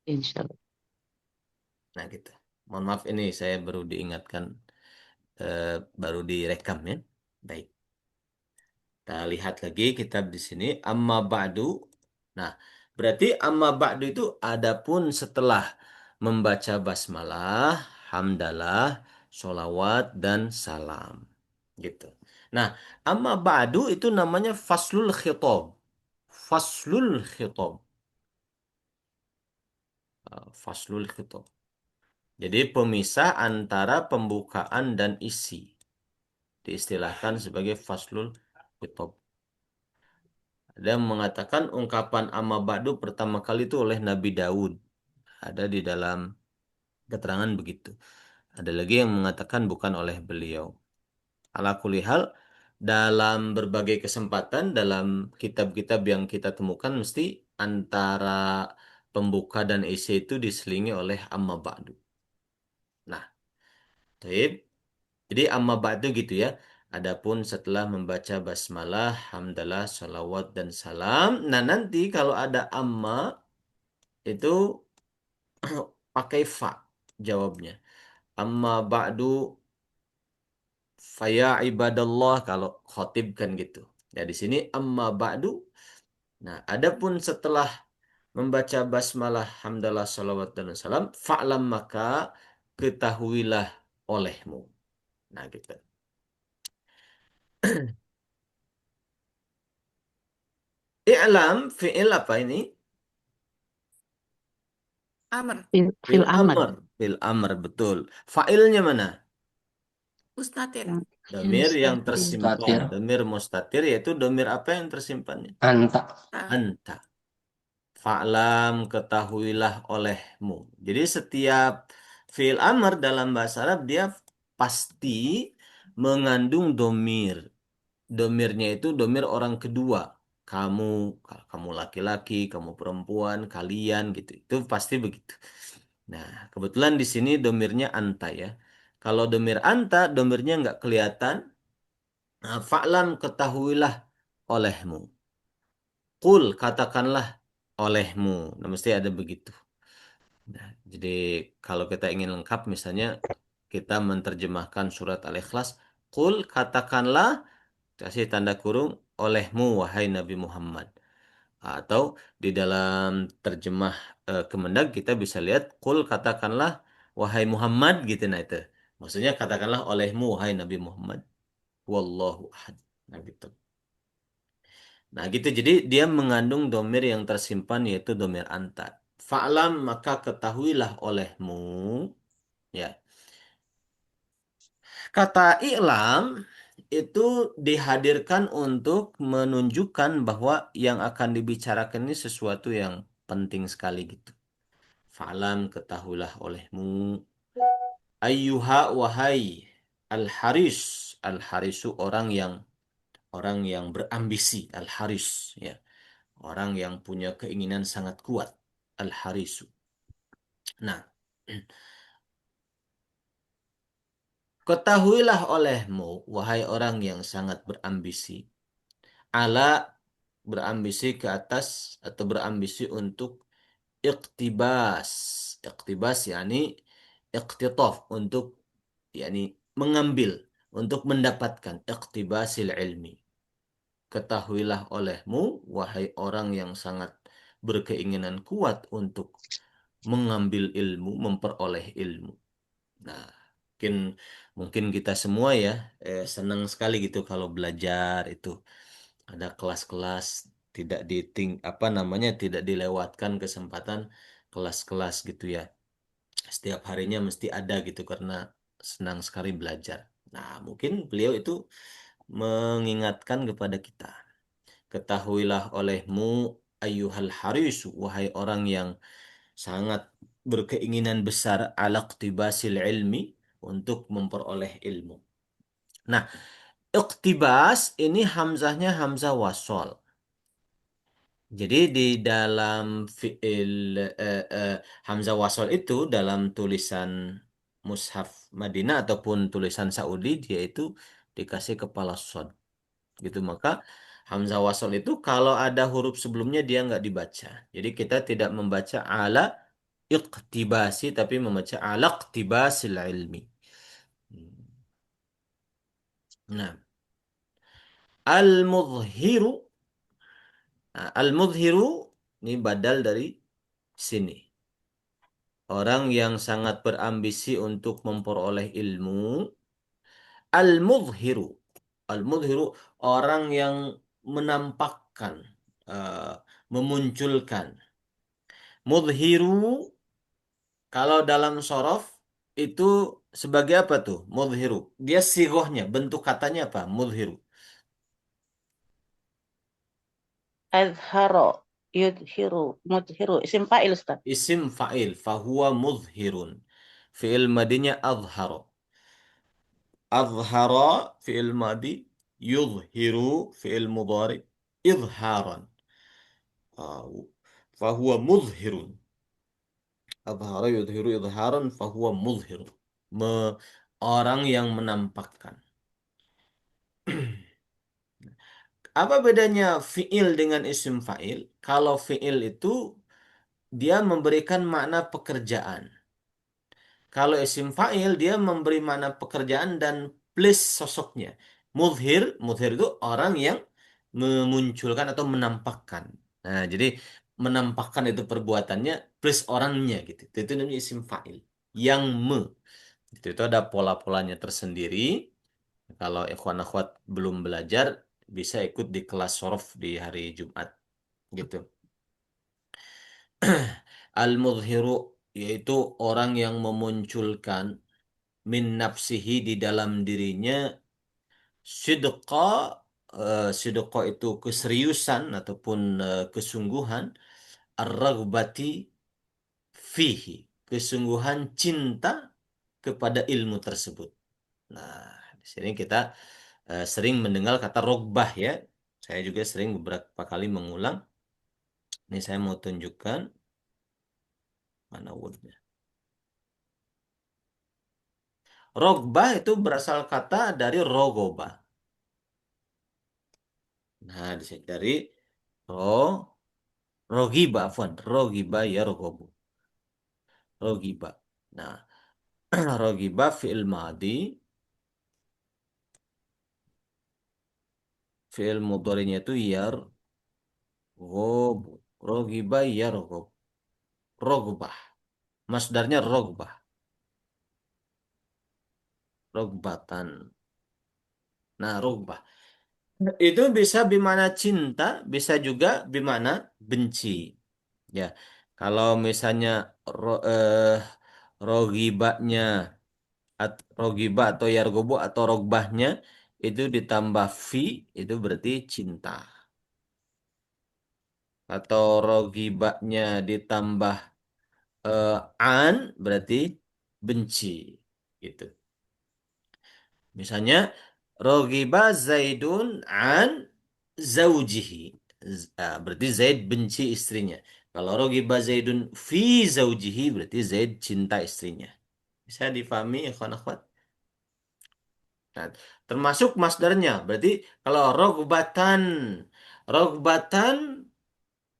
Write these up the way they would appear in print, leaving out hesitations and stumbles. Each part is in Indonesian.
Insya Allah. Nah, gitu. Mohon maaf ini saya baru diingatkan, eh, baru direkam ya. Baik. Kita lihat lagi kitab di sini. Amma ba'du. Nah, berarti amma ba'du itu adapun setelah membaca basmalah, hamdalah, sholawat, dan salam. Gitu. Nah, amma ba'du itu namanya faslul khitab. Faslul khitab. Faslul khitab. Jadi pemisah antara pembukaan dan isi. Diistilahkan sebagai faslul khitab. Ada yang mengatakan ungkapan amma ba'du pertama kali itu oleh Nabi Daud. Ada di dalam keterangan begitu. Ada lagi yang mengatakan bukan oleh beliau. Ala kulli hal, dalam berbagai kesempatan, dalam kitab-kitab yang kita temukan, mesti antara pembuka dan isi itu diselingi oleh amma ba'du. Nah, taib. Jadi amma ba'du gitu ya. Adapun setelah membaca basmalah, hamdalah, salawat, dan salam. Nah, nanti kalau ada amma, itu pakai fa jawabnya. Amma ba'du faya ibadallah kalau khotib kan gitu. Ya di sini amma ba'du. Nah, adapun setelah membaca basmalah, hamdalah, salawat, dan salam, fa'lam maka ketahuilah olehmu. Nah, gitu. I'lam fi'il apa ini? Amr. Fil Fil amr. amr. Fil amr, betul. Fa'ilnya mana? Mustatir. Domir yang Mustatir. tersimpan. Mustatir. Domir mustatir yaitu domir apa yang tersimpannya? Anta. Ta. Anta. Fa'lam ketahuilah olehmu. Jadi setiap fi'il amr dalam bahasa Arab dia pasti mengandung domir. Domirnya itu domir orang kedua. Kamu, kamu laki-laki, kamu perempuan, kalian gitu. Itu pasti begitu. Nah, kebetulan di sini domirnya anta ya. Kalau domir anta, domirnya nggak kelihatan. Nah, fa'lam ketahuilah olehmu. Qul katakanlah olehmu. Nah, mesti ada begitu. Nah, jadi kalau kita ingin lengkap, misalnya kita menerjemahkan surat Al-Ikhlas, Qul katakanlah, kasih tanda kurung, olehmu wahai Nabi Muhammad. Atau di dalam terjemah Kemendag kita bisa lihat, Qul katakanlah wahai Muhammad gitu. Nah itu. Maksudnya katakanlah olehmu wahai Nabi Muhammad. Wallahu ahad. Nah gitu. Nah gitu, jadi dia mengandung domir yang tersimpan yaitu domir anta. Fa'lam maka ketahuilah olehmu. Ya, kata i'lam itu dihadirkan untuk menunjukkan bahwa yang akan dibicarakan ini sesuatu yang penting sekali gitu. Fa'lam ketahuilah olehmu. Ayyuha wahai al-haris. Al-harisu orang yang berambisi. Al-haris ya. Orang yang punya keinginan sangat kuat. Al-harisu. Nah, ketahuilah olehmu, wahai orang yang sangat berambisi. Ala berambisi ke atas atau berambisi untuk iktibas. Iktibas yakni iktitof untuk yakni mengambil, untuk mendapatkan iktibasil ilmi. Ketahuilah olehmu, wahai orang yang sangat berkeinginan kuat untuk mengambil ilmu, memperoleh ilmu. Nah, mungkin mungkin kita semua ya senang sekali gitu kalau belajar itu ada kelas-kelas tidak apa namanya tidak dilewatkan kesempatan kelas-kelas gitu ya. Setiap harinya mesti ada gitu karena senang sekali belajar. Nah, mungkin beliau itu mengingatkan kepada kita. Ketahuilah olehmu ayyuhal haris, wahai orang yang sangat berkeinginan besar ala iqtibasil ilmi untuk memperoleh ilmu. Nah, iqtibas ini hamzahnya hamzah wasol. Jadi di dalam fiil hamzah wasol itu dalam tulisan mushaf Madinah ataupun tulisan Saudi dia itu dikasih kepala sod gitu, maka hamzah wasol itu kalau ada huruf sebelumnya dia nggak dibaca. Jadi kita tidak membaca ala iqtibasi tapi membaca ala iqtibasil ilmi. Hmm. Nah, al-mudhiru. Nah, al-mudhiru ini badal dari sini. Orang yang sangat berambisi untuk memperoleh ilmu. Al-mudhiru. Al-mudhiru orang yang menampakkan, eh, memunculkan. Mudhiru kalau dalam sorof itu sebagai apa tuh? Mudhiru. Dia sigohnya, bentuk katanya apa? Mudhiru. Azharo, yudhiru, mudhiru. Isim fa'il, Ustaz. Isim fa'il. Fahuwa mudhirun. Fi'il madinya azharo. Azhara fi'il madi. Yudhiru fi'il mudhari. Izharan. Ah, fahuwa mudhirun. Adhara yudhiru idharan fahuwa mudhir. Orang yang menampakkan. Apa bedanya fi'il dengan isim fa'il? Kalau fi'il itu dia memberikan makna pekerjaan. Kalau isim fa'il dia memberi makna pekerjaan dan plus sosoknya. Mudhir itu orang yang memunculkan atau menampakkan. Nah, jadi menampakkan itu perbuatannya plus orangnya gitu. Itu namanya isim fa'il. Yang itu ada pola-polanya tersendiri. Kalau ikhwan akhwat belum belajar, bisa ikut di kelas sorof di hari Jumat gitu. Al-mudhiru yaitu orang yang memunculkan min nafsihi di dalam dirinya sidqa, sidqa itu keseriusan ataupun kesungguhan, ar-ragbati fihi, kesungguhan cinta kepada ilmu tersebut. Nah, di sini kita sering mendengar kata rogbah ya. Saya juga sering beberapa kali mengulang. Ini saya mau tunjukkan mana wordnya. Rogbah itu berasal kata dari rogoba. Nah, di sini dari ro rogiba, afwan. Rogiba ya rogobu. Rogiba. Nah, rogiba fi'il madi, fi'il mudhari'nya itu yar gobu. Rogiba ya rogob. Rogbah. Masdarnya rogbah. Rogbatan. Nah, rogbah. Itu bisa bimana cinta, bisa juga bimana benci. Ya, kalau misalnya ro, rogibanya, rogiba atau yargobo atau rogbahnya itu ditambah fi, itu berarti cinta. Atau rogibanya ditambah eh, an, berarti benci. Gitu. Misalnya, rogiba Zaidun an zaujihi. Berarti Zaid benci istrinya. Kalau rogiba Zaidun fi zaujihi, berarti Zaid cinta istrinya. Bisa difahami, ikhwan akhwat? Nah, termasuk masdarnya. Berarti kalau rogbatan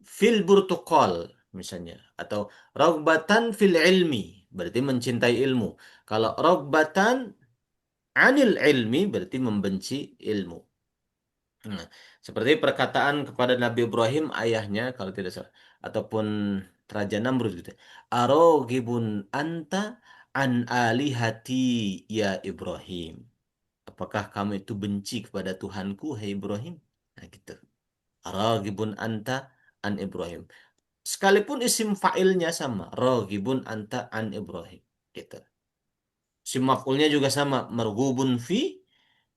fil burtukol, misalnya. Atau rogbatan fil ilmi, berarti mencintai ilmu. Kalau rogbatan anil ilmi berarti membenci ilmu. Nah, seperti perkataan kepada Nabi Ibrahim ayahnya kalau tidak salah ataupun Raja Namrud gitu. Arogibun anta an alihati ya Ibrahim. Apakah kamu itu benci kepada Tuhanku hai Ibrahim? Nah gitu. Arogibun anta an Ibrahim. Sekalipun isim fa'ilnya sama, rogibun anta an Ibrahim. Gitu. Isim maf'ulnya juga sama, margubun fi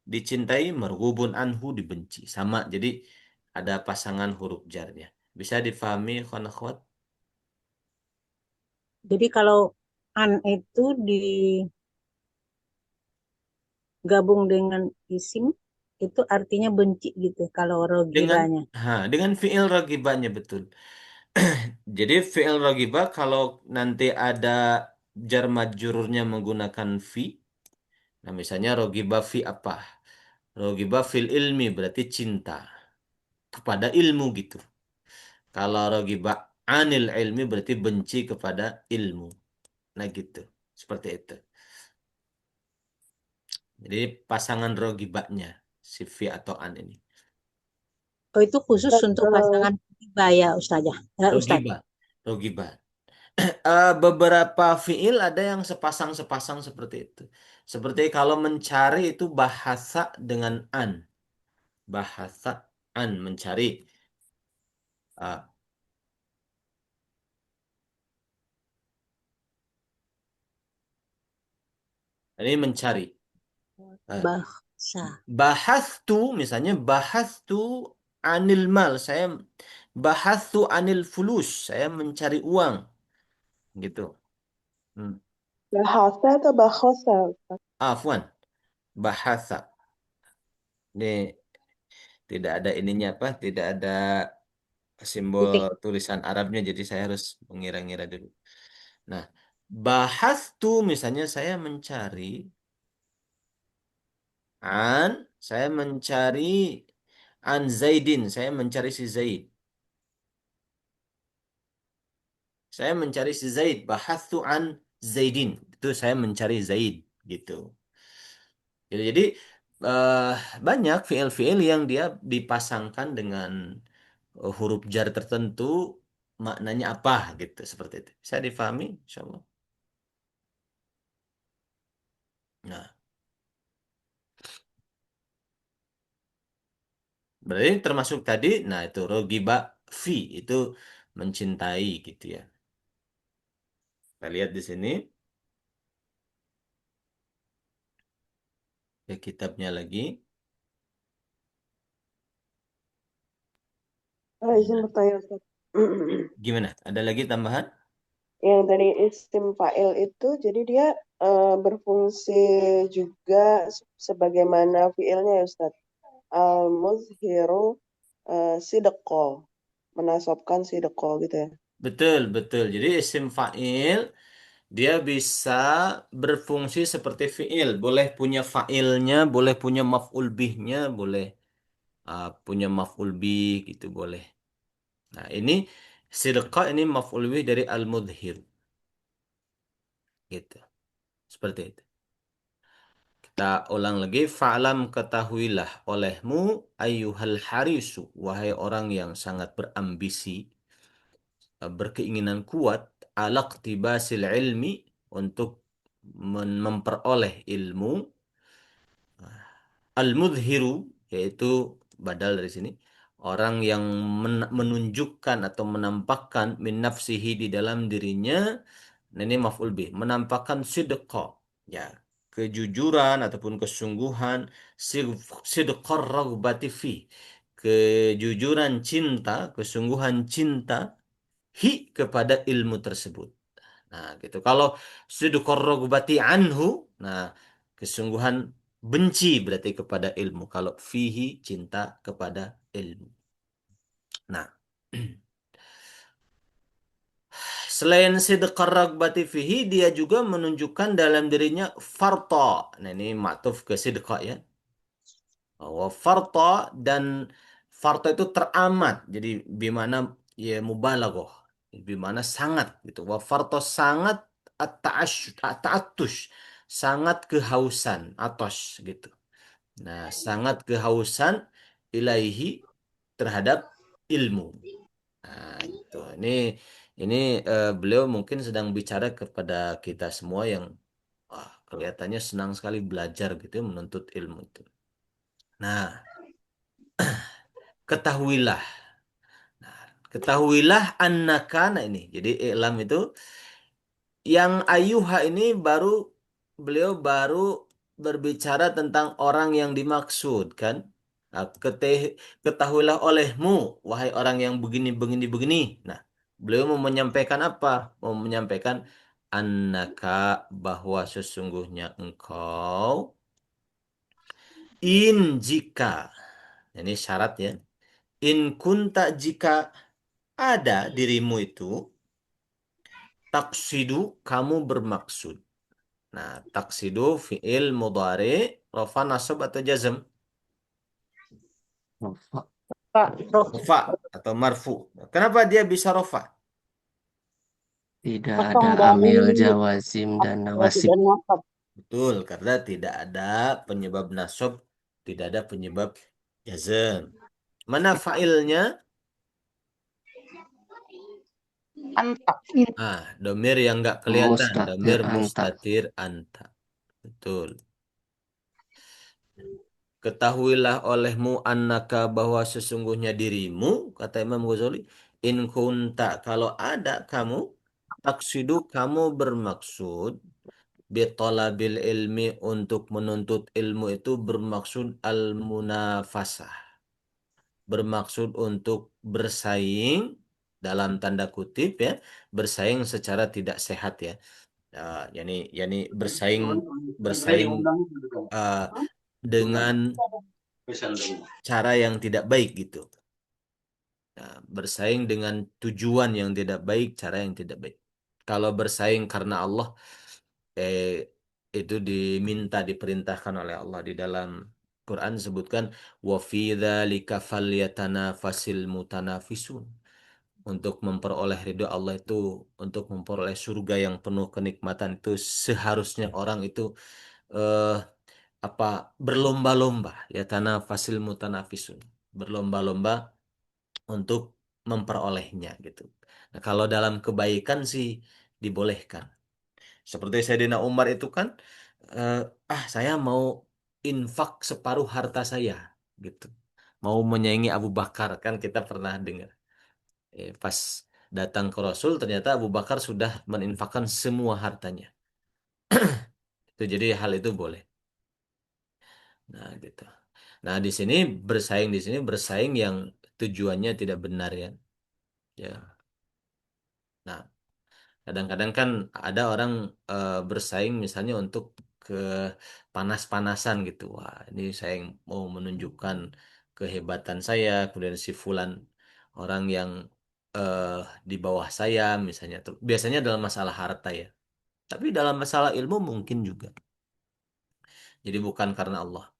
dicintai, marghubun anhu dibenci. Sama, jadi ada pasangan huruf jarnya. Bisa difahami, ikhwan akhwat? Jadi kalau an itu digabung dengan isim, itu artinya benci gitu kalau Dengan rogibanya. dengan fiil ragibahnya betul. Jadi fiil ragibah kalau nanti ada jar majrurnya menggunakan fi, nah misalnya ragibah fi apa? Ragibah fil ilmi berarti cinta kepada ilmu gitu. Kalau ragibah Anil ilmi berarti benci kepada ilmu. Nah gitu. Seperti itu. Jadi pasangan rogibaknya si fi atau an ini. Oh, itu khusus Ustaz, untuk pasangan tiba ya, Ustazah. Ustaz. Rogibah. Rogibah. Beberapa fiil ada yang sepasang-sepasang seperti itu. Seperti kalau mencari itu bahasa dengan an. Bahasa an mencari. Ah, ini mencari. Ah, Bahasa. bahastu misalnya bahastu anil mal. Saya bahastu anil fulus. Saya mencari uang gitu. Hmm. bahasa atau bahosa, Ustaz? Afwan. Bahasa. Ini tidak ada ininya apa? Tidak ada simbol Titik. tulisan Arabnya, jadi saya harus mengira-ngira dulu. Nah, bahastu misalnya saya mencari an, saya mencari an Zaidin, saya mencari si Zaid. Saya mencari si Zaid, bahastu an Zaidin. Itu saya mencari Zaid gitu. Jadi eh, banyak fiil-fiil yang dia dipasangkan dengan huruf jar tertentu, maknanya apa gitu seperti itu. Bisa difahami, insyaallah. Nah, berarti termasuk tadi, nah itu rogiba fi itu mencintai gitu ya. Kita lihat di sini ke kitabnya lagi. Izin Nah, bertanya, Ustaz. gimana? Ada lagi tambahan? Yang dari isim fa'il itu, jadi dia berfungsi juga sebagaimana fi'ilnya ya, Ustaz. Al-muzhiru sidqo, menasabkan sidqo gitu ya. Betul, betul. Jadi isim fa'il dia bisa berfungsi seperti fi'il. Boleh punya fa'ilnya, boleh punya maf'ul bihnya, boleh punya maf'ul bih gitu boleh. Nah, ini sidqa ini maf'ul bih dari al-mudhir gitu. Seperti itu. Kita ulang lagi. Fa'lam ketahuilah olehmu ayyuhal harisu. Wahai orang yang sangat berambisi. Berkeinginan kuat. Alaqtibasil ilmi. Untuk memperoleh ilmu. Al-mudhiru. Yaitu badal dari sini. Orang yang menunjukkan atau menampakkan min nafsihi di dalam dirinya. Nah, ini maf'ul bih. Menampakkan sidqa. Ya, kejujuran ataupun kesungguhan. Sidqar raghbati fi. Kejujuran cinta, kesungguhan cinta. Hi kepada ilmu tersebut. Nah, gitu. Kalau sidqar raghbati anhu. Nah, kesungguhan benci berarti kepada ilmu. Kalau fihi cinta kepada ilmu. Nah, selain sidqar ragbati fihi, dia juga menunjukkan dalam dirinya farta. Nah, ini maktuf ke sidqa ya. Bahwa farta dan farta itu teramat. Jadi bimana ya mubalaghah. Bimana sangat gitu. Wa farta sangat at-ta'atush. Sangat kehausan, atos gitu. Nah, sangat kehausan ilaihi terhadap ilmu. Nah, itu. Ini beliau mungkin sedang bicara kepada kita semua yang wah, kelihatannya senang sekali belajar gitu ya, menuntut ilmu itu. Nah, ketahuilah. Nah, ketahuilah annaka nah ini. Jadi iklam itu yang ayuha ini beliau baru berbicara tentang orang yang dimaksud kan. Nah, ketahuilah olehmu wahai orang yang begini begini begini. Nah, beliau mau menyampaikan apa? Mau menyampaikan annaka bahwa sesungguhnya engkau jika ini syarat ya. In kunta jika ada dirimu itu taksidu kamu bermaksud. Nah, taksidu fi'il mudhari rafa nasab atau jazm? Pak, roh. Rafa atau marfu. Kenapa dia bisa rafa? Tidak Kosong ada dari amil, jawazim, dan nawasib. dan nasab. Betul, karena tidak ada penyebab nasab, tidak ada penyebab jazm. Mana fa'ilnya? Anta. Domir yang nggak kelihatan, Mustatir domir anta. mustatir anta. Betul. Ketahuilah olehmu annaka bahwa sesungguhnya dirimu, kata Imam Ghazali, in kunta, kalau ada kamu, taksidu kamu bermaksud, bitolabil ilmi, untuk menuntut ilmu itu bermaksud al-munafasah. Bermaksud untuk bersaing, dalam tanda kutip ya, bersaing secara tidak sehat ya. Yani bersaing bersaing uh, dengan cara yang tidak baik gitu. Nah, bersaing dengan tujuan yang tidak baik, cara yang tidak baik. Kalau bersaing karena Allah, eh, itu diperintahkan oleh Allah di dalam Quran disebutkan wa fi dzalika falyatanafasil mutanafisun. Untuk memperoleh ridho Allah itu, untuk memperoleh surga yang penuh kenikmatan itu seharusnya orang itu eh, apa berlomba-lomba, ya tanah fasil mutanafisun, berlomba-lomba untuk memperolehnya gitu. Nah, kalau dalam kebaikan sih dibolehkan. Seperti Sayyidina Umar itu kan, eh, saya mau infak separuh harta saya gitu. Mau menyaingi Abu Bakar, kan kita pernah dengar. Pas datang ke Rasul ternyata Abu Bakar sudah meninfakkan semua hartanya. Itu jadi hal itu boleh. Nah, gitu. Nah, di sini bersaing yang tujuannya tidak benar ya. Ya. Nah, kadang-kadang kan ada orang bersaing misalnya untuk ke panas-panasan gitu. Wah, ini saya mau menunjukkan kehebatan saya, kemudian si fulan orang yang eh, di bawah saya misalnya. Biasanya dalam masalah harta ya. Tapi dalam masalah ilmu mungkin juga. Jadi bukan karena Allah.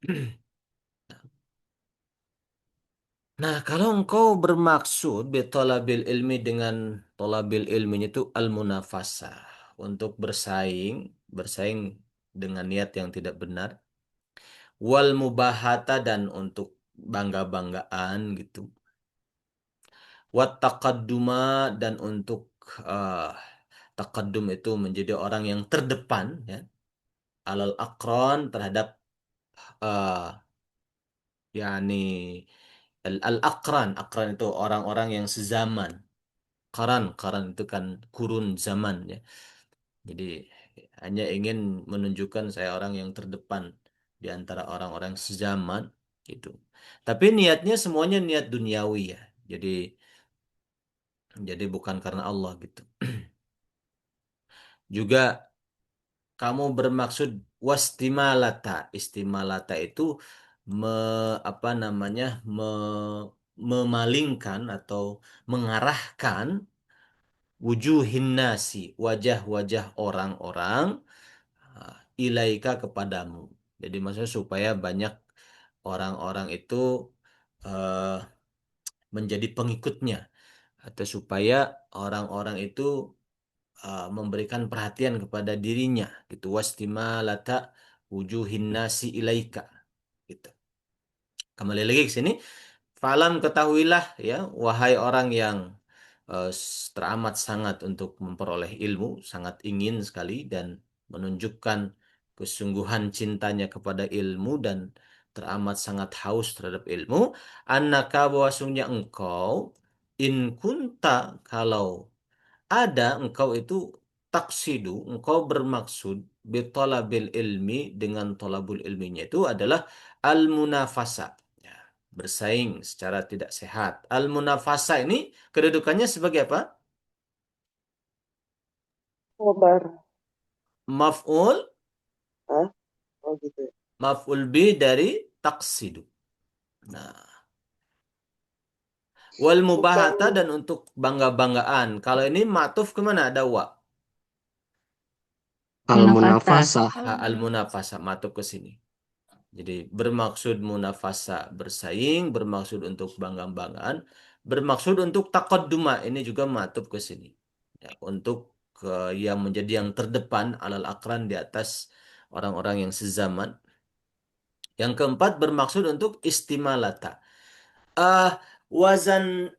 Nah, kalau engkau bermaksud bitolabil ilmi, dengan tolabil ilminya itu al-munafasah, untuk bersaing dengan niat yang tidak benar, wal mubahata, dan untuk bangga-banggaan gitu, wat taqadduma, dan untuk uh, taqaddum itu menjadi orang yang terdepan ya, alal akron, terhadap uh, yakni al-akran. Akran itu orang-orang yang sezaman. Karan itu kan kurun zaman ya. Jadi hanya ingin menunjukkan saya orang yang terdepan di antara orang-orang sezaman gitu. Tapi niatnya semuanya niat duniawi ya. Jadi bukan karena Allah gitu. Juga kamu bermaksud wastimalata. Istimalata itu me, apa namanya memalingkan atau mengarahkan wujuhin nasi, wajah-wajah orang-orang, ilaika, kepadamu. Jadi maksudnya supaya banyak orang-orang itu eh, menjadi pengikutnya, atau supaya orang-orang itu memberikan perhatian kepada dirinya gitu. Wastimalata wujuhin nasi ilaika gitu. Kembali lagi ke sini. Falam, ketahuilah ya, wahai orang yang teramat sangat untuk memperoleh ilmu, sangat ingin sekali dan menunjukkan kesungguhan cintanya kepada ilmu dan teramat sangat haus terhadap ilmu, annaka, bahwasanya engkau, in kunta, kalau ada engkau itu, taksidu, engkau bermaksud bitolabil ilmi, dengan tolabul ilminya itu adalah al-munafasa, ya, bersaing secara tidak sehat. Al-munafasa ini kedudukannya sebagai apa? Khobar. Maf'ul, Hah? Oh gitu ya. maf'ul bi dari taksidu. Nah, wal mubahata, Bukan dan untuk bangga-banggaan. Kalau ini matuf kemana? Ada wa. Al-munafasah. Al-munafasa matuf ke sini. Jadi bermaksud munafasa, bersaing, bermaksud untuk bangga-banggaan, bermaksud untuk taqadduma, ini juga matub ke sini. Ya, untuk yang menjadi yang terdepan alal akran di atas orang-orang yang sezaman. Yang keempat bermaksud untuk istimalata. eh wazan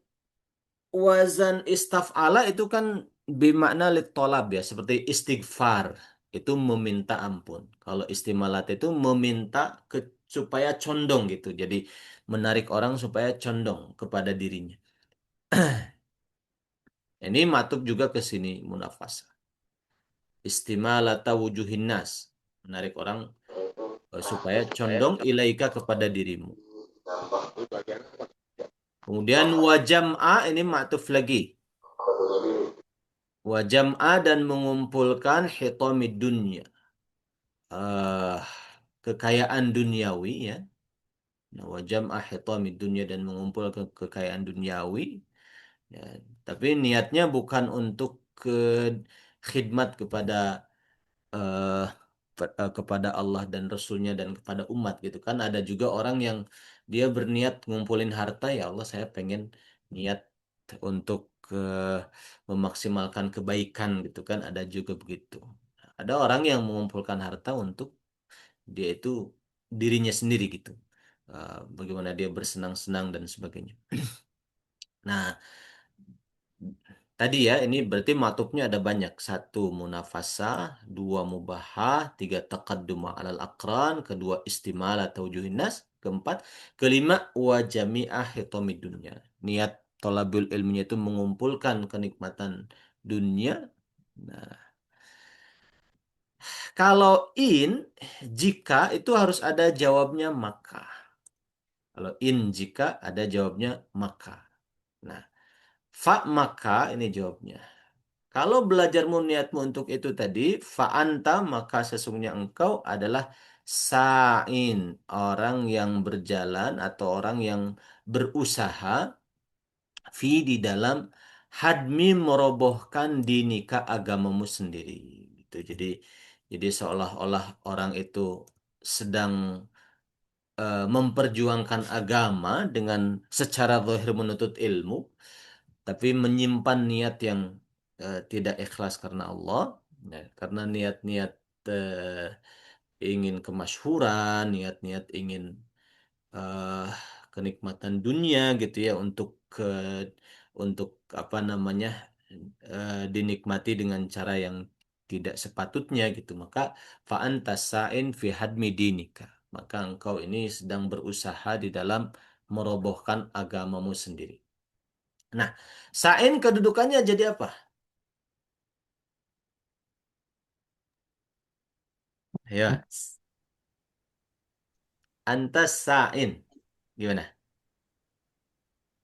wazan istaf'ala itu kan bermakna litolab ya, seperti istighfar itu meminta ampun. Kalau istimalat itu meminta supaya condong gitu. Jadi menarik orang supaya condong kepada dirinya. Ini matub juga ke sini munafasa. Istimalata wujuhin nas. Menarik orang supaya condong ilaika kepada dirimu. Kemudian wajam'a ini matuf lagi. Wajam'a dan mengumpulkan hitamid dunya. eh Kekayaan duniawi ya. Nah, wajam'a hitamid dunya dan mengumpulkan kekayaan duniawi. Ya, tapi niatnya bukan untuk ke khidmat kepada eh, kepada Allah dan Rasulnya dan kepada umat gitu kan. Ada juga orang yang dia berniat ngumpulin harta, ya Allah saya pengen niat untuk memaksimalkan kebaikan gitu kan, ada juga begitu. Ada orang yang mengumpulkan harta untuk dia itu dirinya sendiri gitu. Bagaimana dia bersenang-senang dan sebagainya. Nah, tadi ya, ini berarti matubnya ada banyak. Satu munafasah, dua mubahah, tiga taqadduma alal akran, kedua istimal atau wujuhin nas, keempat, kelima wajami'ah hitamid dunya. Niat tolabul ilmunya itu mengumpulkan kenikmatan dunia. Nah, kalau jika itu harus ada jawabnya maka. Kalau jika ada jawabnya maka. Nah, maka ini jawabnya. Kalau belajarmu niatmu untuk itu tadi, fa'anta maka sesungguhnya engkau adalah sa'in, orang yang berjalan atau orang yang berusaha di dalam hadmi merobohkan dinika agamamu sendiri. Gitu. Jadi seolah-olah orang itu sedang memperjuangkan agama dengan secara zahir menuntut ilmu, tapi menyimpan niat yang tidak ikhlas karena Allah, ya, karena niat-niat ingin kemasyhuran, niat-niat ingin eh, kenikmatan dunia gitu ya, untuk apa namanya dinikmati dengan cara yang tidak sepatutnya gitu, maka fa'antas sa'in fi hadmi dinika, maka engkau ini sedang berusaha di dalam merobohkan agamamu sendiri. Nah, sa'in kedudukannya jadi apa? Ya, antas sa'in. Gimana?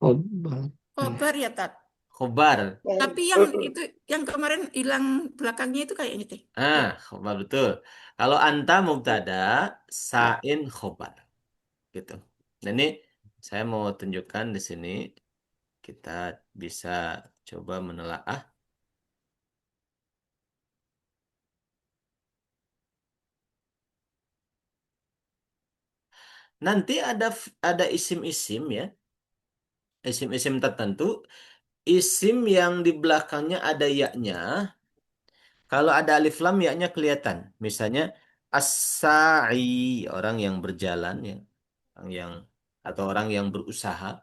Khobar. Kobar ya, Tat. Khobar. Tapi yang itu yang kemarin hilang belakangnya itu kayaknya teh. Ah, Ya. khobar betul. Kalau anta mubtada, sa'in khobar. Gitu. Nah, ini saya mau tunjukkan di sini. Kita bisa coba menelaah. Nanti ada isim-isim ya. Isim-isim tertentu. Isim yang di belakangnya ada yaknya. Kalau ada alif lam yaknya kelihatan. Misalnya as-sa'i, orang yang berjalan ya, orang yang atau orang yang berusaha.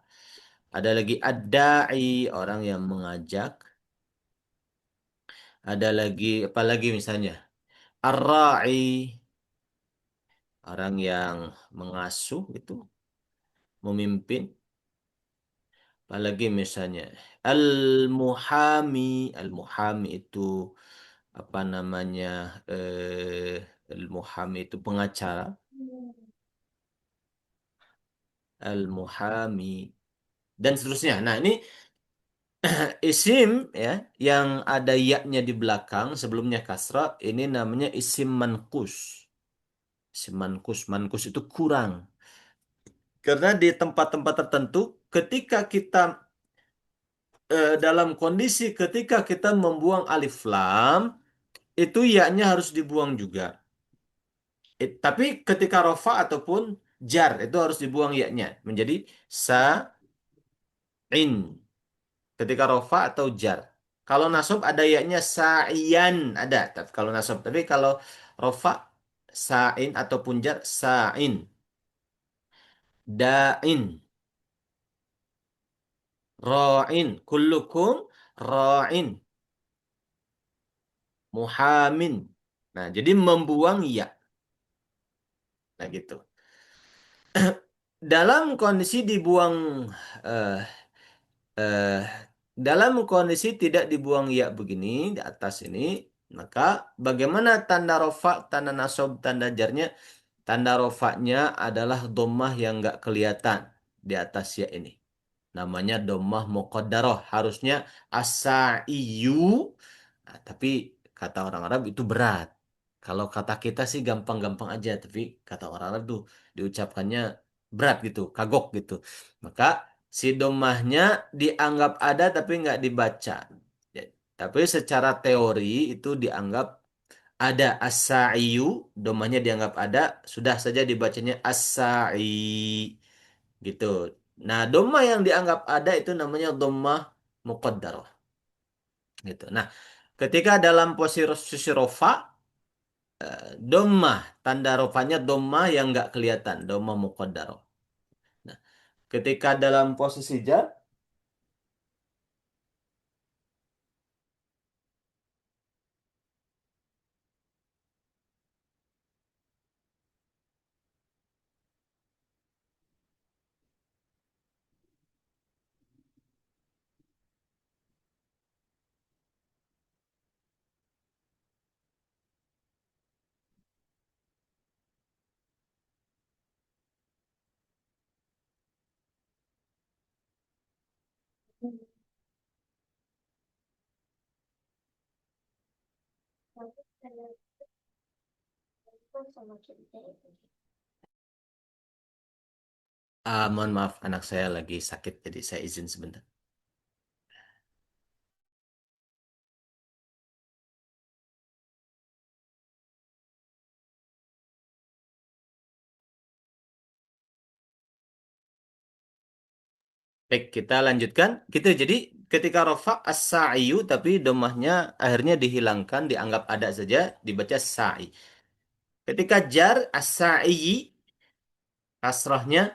Ada lagi ad-da'i, orang yang mengajak. Ada lagi apa lagi misalnya? Ar-ra'i, orang yang mengasuh itu, memimpin. Apalagi misalnya al-muhami, al-muhami itu apa namanya? Al-muhami itu pengacara. Al-muhami dan seterusnya. Nah, ini isim ya yang ada ya-nya di belakang sebelumnya kasrah, ini namanya isim mankus. Isim mankus, mankus itu kurang. Karena di tempat-tempat tertentu ketika kita dalam kondisi ketika kita membuang alif lam, itu ya-nya harus dibuang juga. Tapi ketika rofa ataupun jar itu harus dibuang ya-nya menjadi sa in ketika rofa atau jar. Kalau nasab ada ya-nya sa'iyan ada. Tapi kalau nasab, tapi kalau rofa sa'in ataupun jar sa'in, da'in, ra'in, kullukum ra'in, muhamin. Nah, jadi membuang ya. Nah, gitu. Dalam kondisi dibuang eh, eh, dalam kondisi tidak dibuang ya begini di atas ini, maka bagaimana tanda rofa, tanda nasab, tanda jarnya? Tanda rofaknya adalah dhammah yang nggak kelihatan di atas ya ini. Namanya dhammah muqaddarah. Harusnya as-sa'iyu. Nah, tapi kata orang Arab itu berat. Kalau kata kita sih gampang-gampang aja, tapi kata orang Arab tuh diucapkannya berat gitu, kagok gitu. Maka si dhammahnya dianggap ada tapi nggak dibaca. Ya, tapi secara teori itu dianggap ada as-sa'iyu, domanya dianggap ada, sudah saja dibacanya as-sa'i gitu. Nah, doma yang dianggap ada itu namanya doma muqaddarah gitu. Nah, ketika dalam posisi rofa, doma tanda rofanya doma yang nggak kelihatan, doma muqaddarah. Nah, ketika dalam posisi jar, mohon maaf anak saya lagi sakit, jadi saya izin sebentar. Baik, kita lanjutkan. Gitu. Jadi ketika rofa as-sa'iyu tapi domahnya akhirnya dihilangkan, dianggap ada saja, dibaca sa'i. Ketika jar as-sa'i, kasrahnya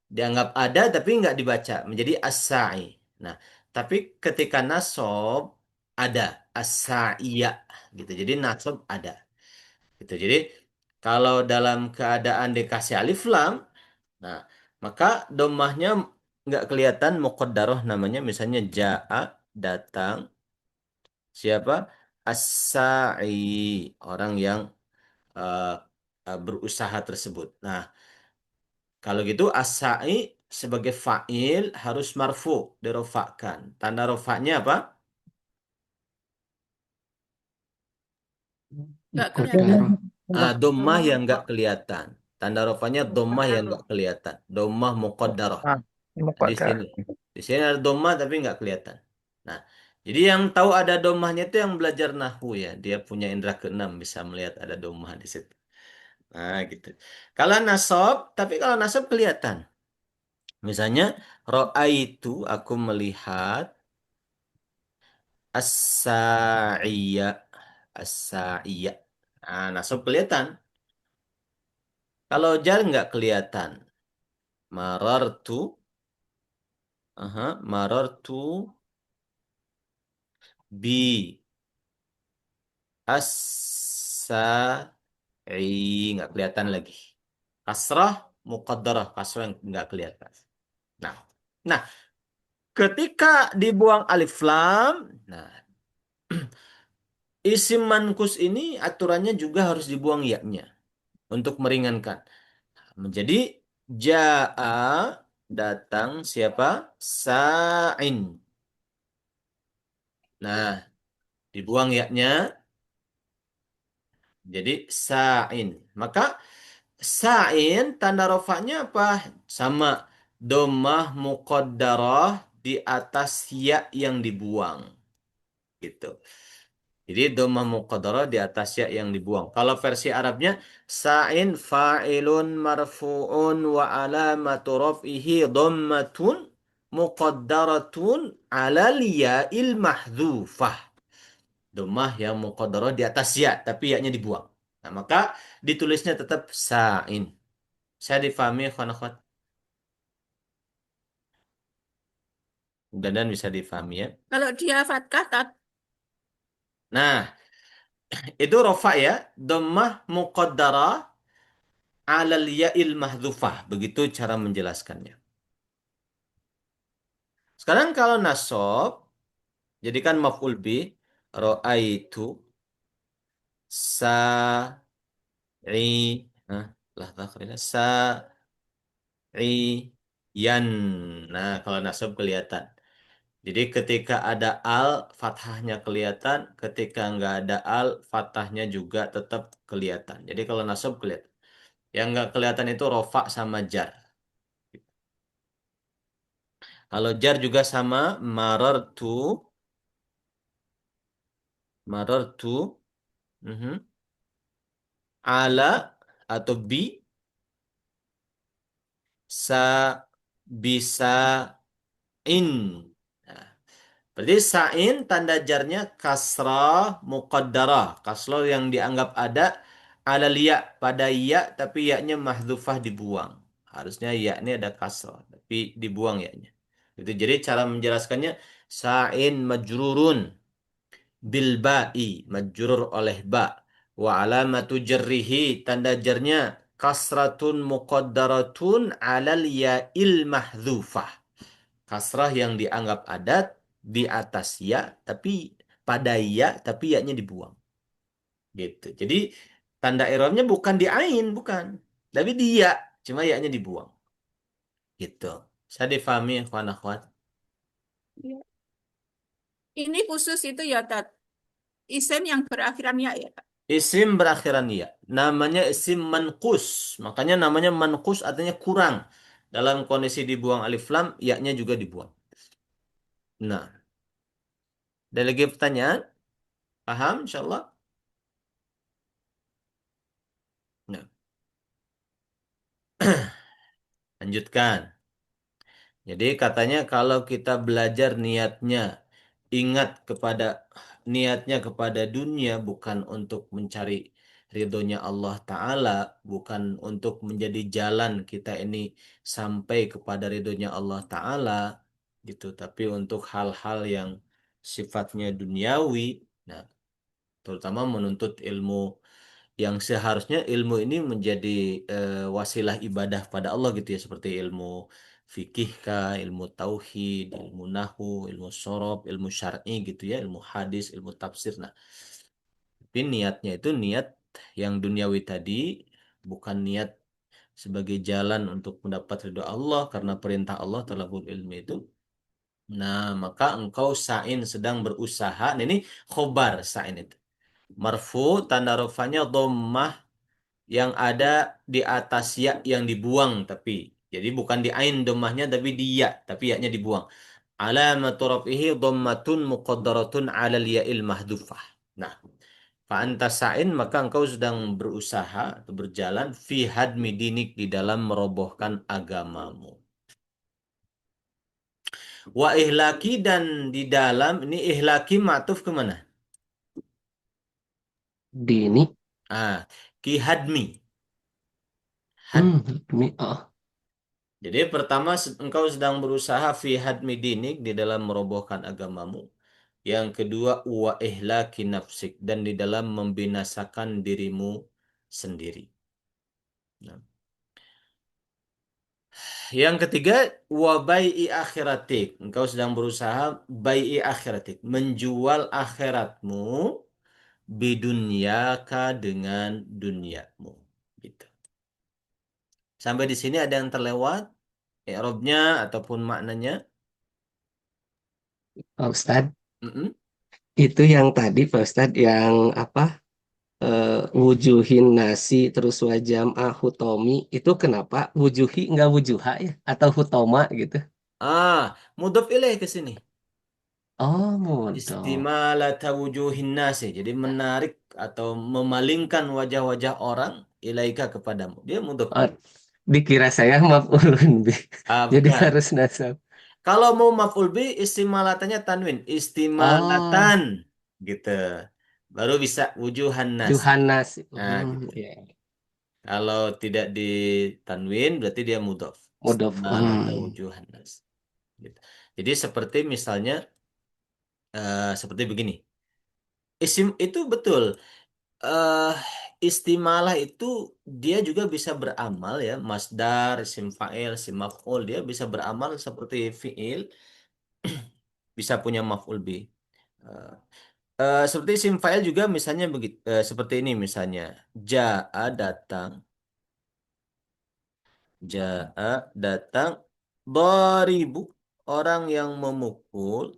dianggap ada tapi nggak dibaca, menjadi as-sa'i. Nah, tapi ketika nasab ada as-sa'iyah gitu. Jadi nasab ada. Gitu. Jadi kalau dalam keadaan dikasih alif lam, nah, maka domahnya nggak kelihatan muqaddarah namanya, misalnya ja'a datang siapa? As-sa'i, orang yang eh, berusaha tersebut. Nah, kalau gitu as-sa'i sebagai fa'il harus marfu, dirofakkan. Tanda rofaknya apa? Nggak kelihatan. Muqaddarah. Dhammah yang nggak kelihatan. Tanda rofaknya dhammah yang nggak kelihatan. Dhammah muqaddarah. Di sini. Di sini ada domah tapi nggak kelihatan. Nah, jadi yang tahu ada domahnya itu yang belajar nahwu ya. Dia punya indera keenam bisa melihat ada domah di situ. Nah, gitu. Kalau nasab, tapi kalau nasab kelihatan. Misalnya, ro'aitu aku melihat as-sa'iyya. As-sa'iyya. Nah, nasab kelihatan. Kalau jar nggak kelihatan. Marartu. Marartu bi nggak kelihatan lagi. Kasrah muqaddarah, kasrah yang nggak kelihatan. Nah, nah, ketika dibuang alif lam, nah, isim mankus ini aturannya juga harus dibuang ya-nya untuk meringankan. Menjadi ja'a datang siapa? Sa'in. Nah, dibuang ya-nya jadi sa'in. Maka sa'in tanda rofaknya apa? Sama domah muqaddarah di atas ya yang dibuang. Gitu. Jadi domah muqaddarah di atas ya yang dibuang. Kalau versi Arabnya sa'in fa'ilun marfu'un wa alamatu raf'ihi dhammatun muqaddaratun 'alal ya'il mahdzufah. Dhammah yang muqaddarah di atas ya, tapi ya-nya dibuang. Nah, maka ditulisnya tetap sa'in. Saya difahami, ikhwan akhwat? Dan bisa difahami ya. Kalau dia fathah, Nah, itu rofa ya, dhammah muqaddarah 'alal ya'il mahdzufah. Begitu cara menjelaskannya. Sekarang kalau nasab, jadikan maf'ul bih, ra'aitu sa'i, nah, lah takrina sa'iyan. Nah, kalau nasab kelihatan. Jadi ketika ada al, fathahnya kelihatan. Ketika nggak ada al, fathahnya juga tetap kelihatan. Jadi kalau nasab kelihatan. Yang nggak kelihatan itu rofa sama jar. Kalau jar juga sama, marartu, mhm, ala atau bi, sa, bisa, in. Nah, berarti sa'in tanda jarnya kasrah muqaddarah. Kasrah yang dianggap ada ala ya pada ya tapi ya-nya mahdzufah dibuang. Harusnya ya ini ada kasrah tapi dibuang ya-nya. Itu jadi cara menjelaskannya sa'in majrurun bil ba'i, majrur oleh ba. Wa alamatu jarrihi tanda jarnya kasratun muqaddaratun alal ya'il mahdzufah. Kasrah yang dianggap adat di atas ya, tapi pada ya, tapi ya-nya dibuang. Gitu. Jadi tanda i'rabnya bukan di ain, bukan. Tapi di ya, cuma ya-nya dibuang. Gitu. Saya difahami, ikhwan akhwat. ini khusus itu ya, Tat. Isim yang berakhiran ya, ya, Tat. Isim berakhiran ya. Namanya isim manqus. Makanya namanya manqus artinya kurang. Dalam kondisi dibuang alif lam, ya-nya juga dibuang. Nah, ada lagi pertanyaan? Paham insyaallah? Nah, lanjutkan. Jadi katanya kalau kita belajar niatnya, ingat kepada niatnya kepada dunia bukan untuk mencari ridhonya Allah Ta'ala, bukan untuk menjadi jalan kita ini sampai kepada ridhonya Allah Ta'ala, gitu. Tapi untuk hal-hal yang sifatnya duniawi, nah, terutama menuntut ilmu yang seharusnya ilmu ini menjadi wasilah ibadah pada Allah gitu ya seperti ilmu fikih kah, ilmu tauhid, ilmu nahu, ilmu sorob, ilmu syar'i gitu ya, ilmu hadis, ilmu tafsir. Nah, tapi niatnya itu niat yang duniawi tadi bukan niat sebagai jalan untuk mendapat ridho Allah karena perintah Allah talabul ilmi itu. Nah, maka engkau sa'in sedang berusaha. Nah, ini khobar sa'in itu. Marfu tanda rafanya dhammah yang ada di atas ya yang dibuang tapi jadi bukan di ain dhammahnya tapi di ya tapi ya-nya dibuang. Alamatu raf'ihi dhammatun muqaddaratun 'alal ya'il mahdhufah. Nah, fa anta sa'in maka engkau sedang berusaha atau berjalan fi hadmi dinik di dalam merobohkan agamamu. Wa ihlaki dan di dalam ini ihlaki ma'tuf kemana? Dini. Ki hadmi. Had. Dini. Oh, Jadi pertama engkau sedang berusaha fi hadmi dinik di dalam merobohkan agamamu. Yang kedua wa ihlaki nafsik dan di dalam membinasakan dirimu sendiri. Nah. Yang ketiga wa bai'i akhiratik. Engkau sedang berusaha bai'i akhiratik, menjual akhiratmu bidunyaka dengan duniamu. Gitu. Sampai di sini ada yang terlewat i'rabnya ataupun maknanya? Pak Ustadz, Mm-mm. itu yang tadi Pak Ustadz yang apa? Wujuhin nasi terus wajam hutomi itu kenapa wujuhi nggak wujuha ya atau hutoma gitu? Mudhaf ilaih ke sini. Oh, mudah. Istimalata wujuhin nasi. Jadi menarik atau memalingkan wajah-wajah orang ilaika kepadamu. Dia mudhaf Oh, ilaih. dikira saya maf'ulun bih. Jadi Bukan. harus nasab. Kalau mau maf'ul bi istimalatanya tanwin, Oh, istimalatan gitu. Baru bisa wujuhan nas. Juhanas. Nah, gitu. Ya. Kalau tidak di tanwin berarti dia mudhof. Mudhof. Istimalata wujuhan nas. Gitu. Jadi seperti misalnya seperti begini. Isim itu betul. eh Istimalah itu dia juga bisa beramal ya, masdar, isim fa'il, isim maf'ul, dia bisa beramal seperti fi'il, bisa punya maf'ul bi. Eh, Seperti isim fa'il juga misalnya begitu, seperti ini misalnya, ja'a datang, ja'a datang, daribu orang yang memukul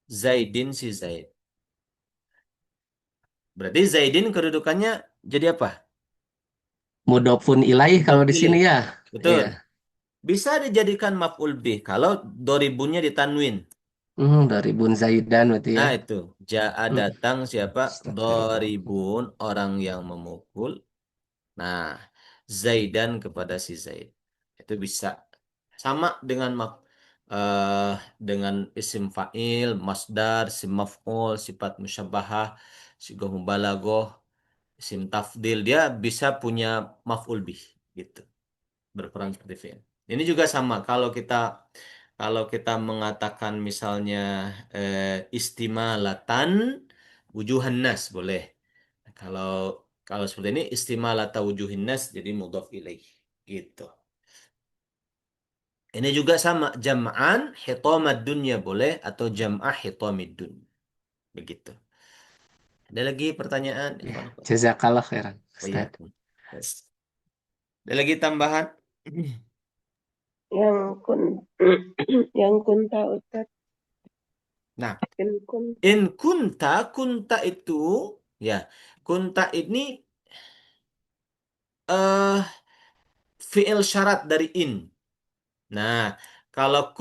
Zaidin si Zaid. Berarti Zaidin kedudukannya jadi apa? Mudhofun ilaih kalau Mudhof di sini ilaih. ya. Betul. Iya. Bisa dijadikan maf'ul bih kalau doribunnya ditanwin. Dari Bun Zaidan berarti ya. Nah itu, ja'a Hmm. datang siapa? Astagfirullah. Doribun, orang yang memukul. Nah, Zaidan kepada si Zaid. Itu bisa. Sama dengan eh, dengan isim fa'il, masdar, isim maf'ul, sifat musyabbahah, sigah mubalaghah, isim tafdil. Dia bisa punya maf'ul bih gitu. Berperan seperti fi'il. Ini juga sama kalau kita mengatakan misalnya istimalatan wujuhan nas boleh. Kalau kalau seperti ini istimalata wujuhin nas jadi mudhaf ilaih gitu. Ini juga sama jam'an hitamad dunya boleh atau jam'ah hitamid dunya. Begitu. Ada lagi pertanyaan, Ya, Ikhwan? jazakallah khairan, Oh iya. Ustaz. Yes. Ada lagi tambahan? Yang kun yang kunta Ustaz, Nah, in kun in kunta itu ya, kunta ini eh fiil syarat dari in. Nah, kalau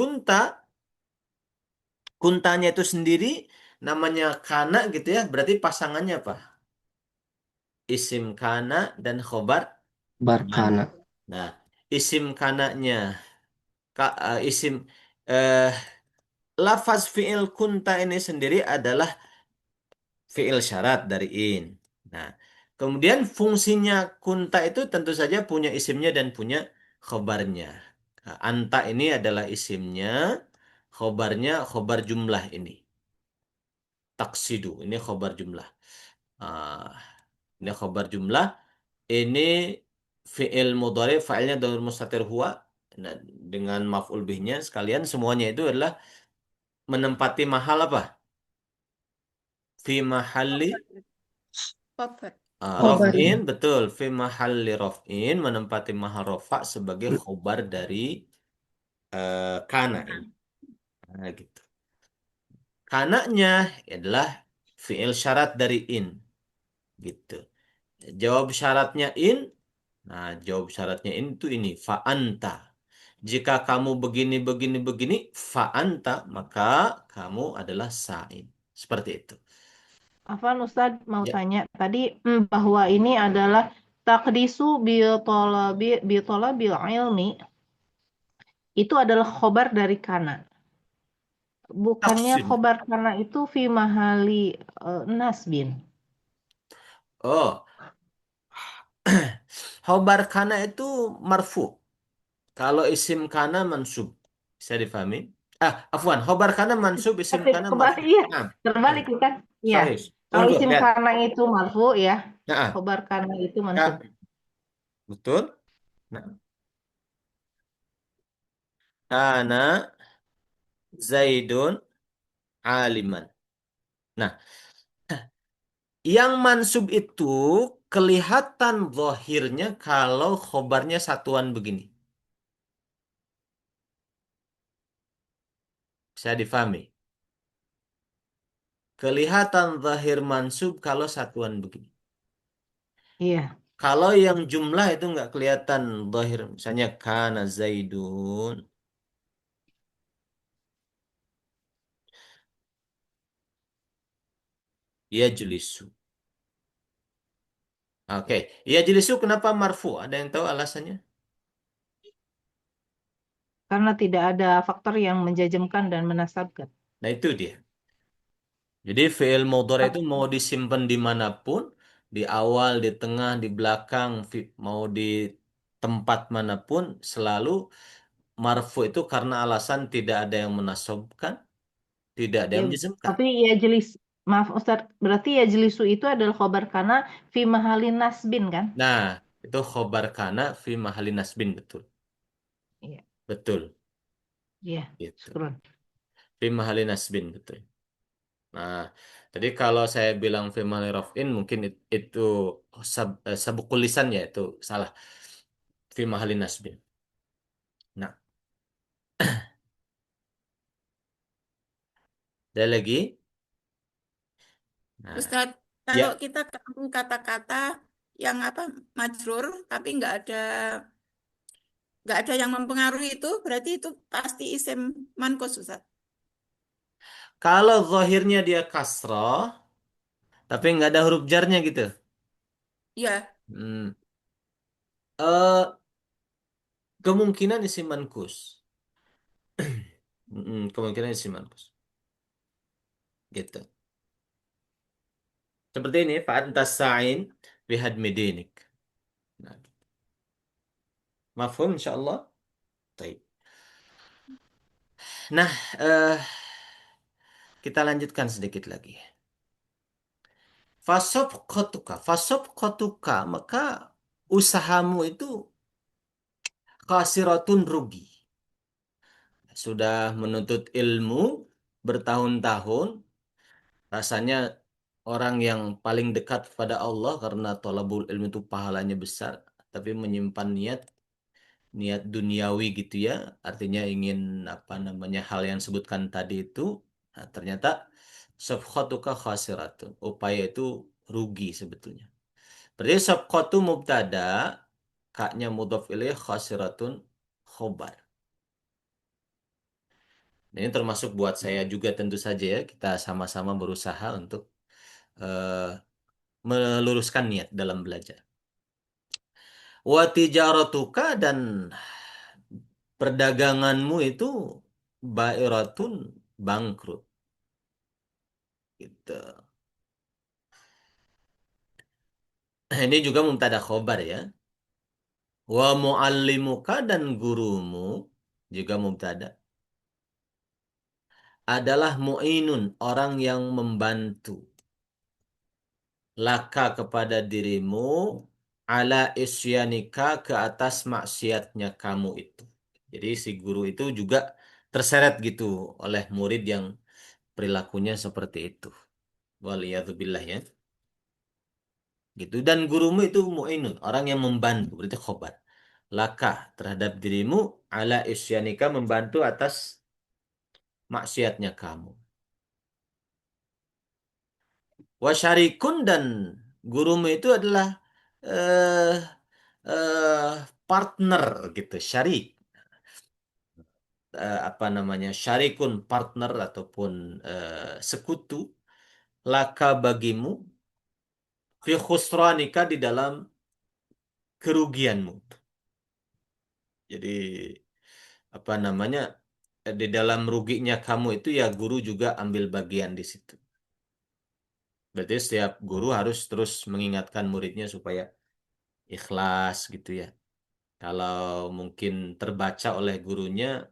kuntanya itu sendiri namanya kana gitu ya, berarti pasangannya apa? Isim kana dan khobar man. Barkana. Nah, isim kananya isim eh lafaz fiil kunta ini sendiri adalah fiil syarat dari in. Nah, kemudian fungsinya kunta itu tentu saja punya isimnya dan punya khobarnya. Nah, anta ini adalah isimnya, khobarnya khobar jumlah ini. Taksidu, ini khobar jumlah. Ah, ini khobar jumlah. Ini fiil mudhari, fa'ilnya dhamir mustatir huwa. Nah, dengan maf'ul bihnya sekalian semuanya itu adalah menempati mahal apa? Fi mahalli Cover. Khobar. Raf'in, betul. Fi mahalli raf'in, menempati mahal rafa sebagai khobar dari kana ini. Nah, gitu. Kananya adalah fi'il syarat dari in. Gitu. Jawab syaratnya in. Nah, jawab syaratnya in itu ini. Fa'anta. Jika kamu begini, begini, begini, fa'anta, maka kamu adalah sa'in. Seperti itu. Afan Ustadz mau Ya. tanya tadi bahwa ini adalah takdisu bitolabil ilmi itu adalah khobar dari kana. Bukannya Tafsir. khobar kana itu fi mahali nasbin. Oh, khobar kana itu marfu. Kalau isim kana mansub. Bisa difahami? Afwan, khobar kana mansub, isim kana marfu. Kebalik, iya, Nah, terbalik kan? Iya. sahih. Kalau Undur, isim lihat. kana itu marfu ya, Nah, khobar kana itu mansub. ya, betul. Nah, kana Zaidun aliman. Nah, yang mansub itu kelihatan zahirnya kalau khobarnya satuan begini. Bisa difahami? Kelihatan zahir mansub kalau satuan begini. Iya. Kalau yang jumlah itu nggak kelihatan zahir. Misalnya kana Zaidun. Ya jelisu. Oke. Ya jelisu kenapa marfu? Ada yang tahu alasannya? karena tidak ada faktor yang menjajemkan dan menasabkan. Nah itu dia. Jadi fi'il mudhari itu mau disimpan dimanapun, di awal, di tengah, di belakang, mau di tempat manapun, selalu marfu itu karena alasan tidak ada yang menasabkan, tidak ada Ya, yang menjazmkan. tapi maaf Ustaz, berarti yajlisu itu adalah khobar kana fi mahalin nasbin kan? Nah, itu khobar kana fi mahali nasbin, betul. Iya, Betul, iya, gitu. syukron. Fi mahali nasbin, betul. Nah, jadi kalau saya bilang fi mahali raf'in mungkin itu sabukul lisan ya, itu salah. Fi mahali nasbin. Nah, ada lagi? Nah, Ustadz, kalau ya, kita ketemu kata-kata yang apa majrur tapi nggak ada yang mempengaruhi itu, berarti itu pasti isim manqus, Ustadz. kalau zahirnya dia kasroh, tapi nggak ada huruf jarnya gitu. Ya, Hmm. Eh, kemungkinan isim manqus. Kemungkinan isim manqus. Gitu. Seperti ini, fa'antas sa'in bihadmi dinik. Nah, mafhum insyaallah. Baik. Nah, eh, kita lanjutkan sedikit lagi. Fasabqatuka, maka usahamu itu khasiratun rugi. Sudah menuntut ilmu bertahun-tahun, rasanya orang yang paling dekat kepada Allah karena thalabul ilmu itu pahalanya besar, tapi menyimpan niat duniawi gitu ya, artinya ingin apa namanya hal yang sebutkan tadi itu, nah, ternyata safkhatuka khasiratun, upaya itu rugi sebetulnya. Berarti safkhatu mubtada, kaknya mudhaf ilaih, khasiratun khobar. Ini termasuk buat saya juga tentu saja ya, kita sama-sama berusaha untuk eh, meluruskan niat dalam belajar. Wa tijaratuka, dan perdaganganmu itu bairatun, bangkrut gitu. Ini juga mubtada khobar ya. Wa muallimuka, dan gurumu juga mubtada, adalah mu'inun, orang yang membantu, laka, kepada dirimu, ala isyanika, ke atas maksiatnya kamu itu. Jadi si guru itu juga terseret gitu oleh murid yang perilakunya seperti itu. Waliyadzubillah ya. Gitu. Dan gurumu itu mu'inun, orang yang membantu, berarti khobar. Laka, terhadap dirimu, ala isyanika, membantu atas maksiatnya kamu. Wasyarikun, dan gurumu itu adalah eh eh, partner gitu, syarik. Apa namanya? Syarikun, partner ataupun sekutu, laka, bagimu, fi khusranika, di dalam kerugianmu. Jadi apa namanya? Di dalam ruginya kamu itu ya guru juga ambil bagian di situ. Berarti setiap guru harus terus mengingatkan muridnya supaya ikhlas gitu ya. Kalau mungkin terbaca oleh gurunya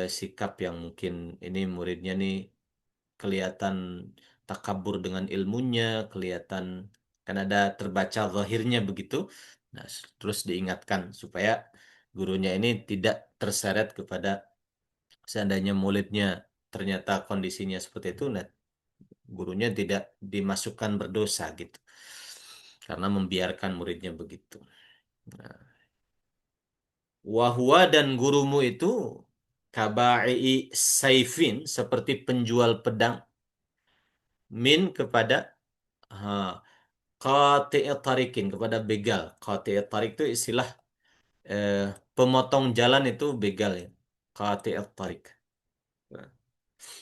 sikap yang mungkin ini muridnya nih kelihatan takabur dengan ilmunya, kelihatan kan ada terbaca zahirnya begitu. Nah, terus diingatkan supaya gurunya ini tidak terseret kepada, seandainya muridnya ternyata kondisinya seperti itu, nah gurunya tidak dimasukkan berdosa gitu. Karena membiarkan muridnya begitu. Nah, wahwa, dan gurumu itu kaba'i saifin, seperti penjual pedang, min, kepada ha, qati'i tarikin, kepada begal. Qati'i tarik itu istilah eh, pemotong jalan, itu begal ya. Qati'i tarik. Nah,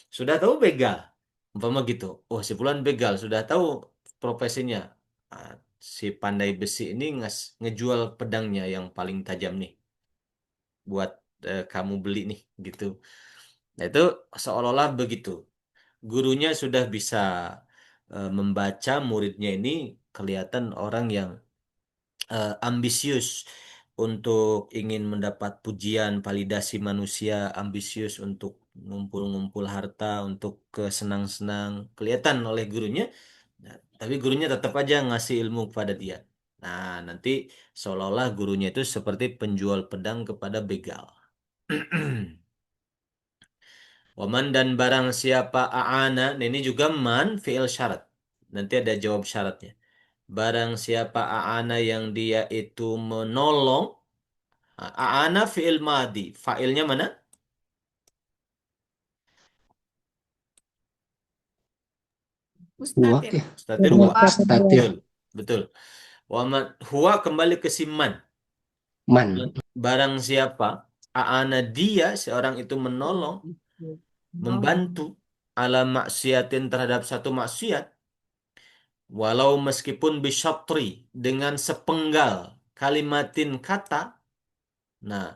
sudah tahu begal, umpama gitu. Oh, si fulan begal, sudah tahu profesinya. Ah, si pandai besi ini ngejual pedangnya yang paling tajam nih buat kamu beli nih gitu. Nah, itu seolah-olah begitu. Gurunya sudah bisa membaca muridnya ini kelihatan orang yang ambisius untuk ingin mendapat pujian, validasi manusia, ambisius untuk ngumpul-ngumpul harta, untuk kesenang-senang, kelihatan oleh gurunya. Nah, tapi gurunya tetap aja ngasih ilmu kepada dia. Nah, nanti seolah-olah gurunya itu seperti penjual pedang kepada begal. Waman dan barang siapa a'ana, nah ini juga man fi'il syarat. Nanti ada jawab syaratnya. Barang siapa a'ana yang dia itu menolong, a'ana fi'il madi. Fa'ilnya mana? Huwa Mustatir. ya. Mustatir Huwa huwa. mustatir. Betul. Betul. Waman huwa kembali ke si man. Man. Barang siapa a'ana dia seorang itu menolong, membantu ala maksiatin terhadap satu maksiat, walau meskipun bisyatri dengan sepenggal kalimatin kata. Nah,